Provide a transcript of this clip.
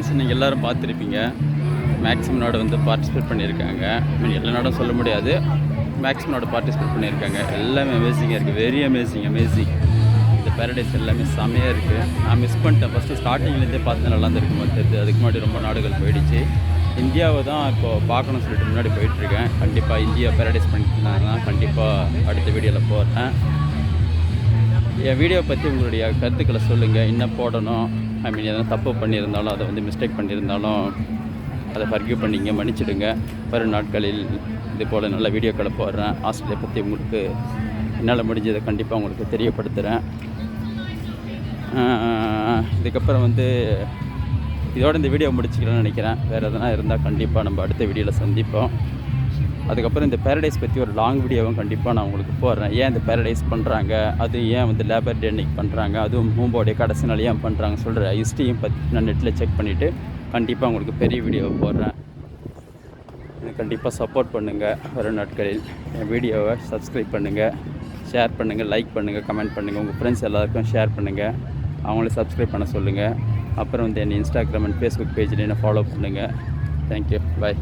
Friends நீங்கள் எல்லோரும் பார்த்துருப்பீங்க. மேக்ஸிமம் நாடு வந்து பார்ட்டிசிபேட் பண்ணியிருக்காங்க. எல்லா நாடும் சொல்ல முடியாது, மேக்ஸிமம் நாடு பார்ட்டிசிபேட் பண்ணியிருக்காங்க. எல்லாமே அமேசிங்காக இருக்குது, வெரி அமேசிங். இந்த பேரடைஸ் எல்லாமே செமையாக இருக்குது. நான் மிஸ் பண்ணிட்டேன். ஃபஸ்ட்டு ஸ்டார்டிங்லேருந்தே பார்த்து நல்லா இருக்கும் போது. அதுக்கு முன்னாடி ரொம்ப நாடுகள் போயிடுச்சு. இந்தியாவை தான் இப்போது பார்க்கணும்னு சொல்லிட்டு முன்னாடி போயிட்டுருக்கேன். கண்டிப்பாக இந்தியா பேரடைஸ் பண்ணிட்டுருந்தாங்கன்னா கண்டிப்பாக அடுத்த வீடியோவில் போடுறேன். என் வீடியோவை பற்றி உங்களுடைய கருத்துக்களை சொல்லுங்கள். என்ன போடணும், எதனா தப்பு பண்ணியிருந்தாலும், அதை வந்து மிஸ்டேக் பண்ணியிருந்தாலும் அதை ஃபர்கிவ் பண்ணிங்க, மன்னிச்சிடுங்க. வரும் நாட்களில் இது போல் நல்ல வீடியோக்களை போடுறேன். ஆஸ்திரேலியா பற்றி உங்களுக்கு என்னால் முடிஞ்சதை கண்டிப்பாக உங்களுக்கு தெரியப்படுத்துகிறேன். இதுக்கப்புறம் வந்து இதோட இந்த வீடியோ முடிச்சுக்கலாம்னு நினைக்கிறேன். வேறு எதனா இருந்தால் கண்டிப்பாக நம்ம அடுத்த வீடியோவில் சந்திப்போம். அதுக்கப்புறம் இந்த பேரடைஸ் பற்றி ஒரு லாங் வீடியோவும் கண்டிப்பாக நான் உங்களுக்கு போடுறேன். ஏன் இந்த பேரடைஸ் பண்ணுறாங்க, அது ஏன் வந்து லேபர் டே அன்னைக்கு பண்ணுறாங்க, அதுவும் மூம்போடைய கடைசி நாள் ஏன் பண்ணுறாங்க சொல்கிற ஹிஸ்ட்ரியும் பற்றி நான் நெட்டில் செக் பண்ணிவிட்டு கண்டிப்பாக உங்களுக்கு பெரிய வீடியோவை போடுறேன். எனக்கு கண்டிப்பாக சப்போர்ட் பண்ணுங்கள். வரும் நாட்களில் என் வீடியோவை சப்ஸ்கிரைப் பண்ணுங்கள், ஷேர் பண்ணுங்கள், லைக் பண்ணுங்கள், கமெண்ட் பண்ணுங்கள். உங்கள் ஃப்ரெண்ட்ஸ் எல்லாருக்கும் ஷேர் பண்ணுங்கள், அவங்களே சப்ஸ்கிரைப் பண்ண சொல்லுங்கள். அப்புறம் வந்து என் இன்ஸ்டாகிராம் அண்ட் ஃபேஸ்புக் பேஜில் என்ன ஃபாலோ பண்ணுங்கள். தேங்க்யூ, பாய்.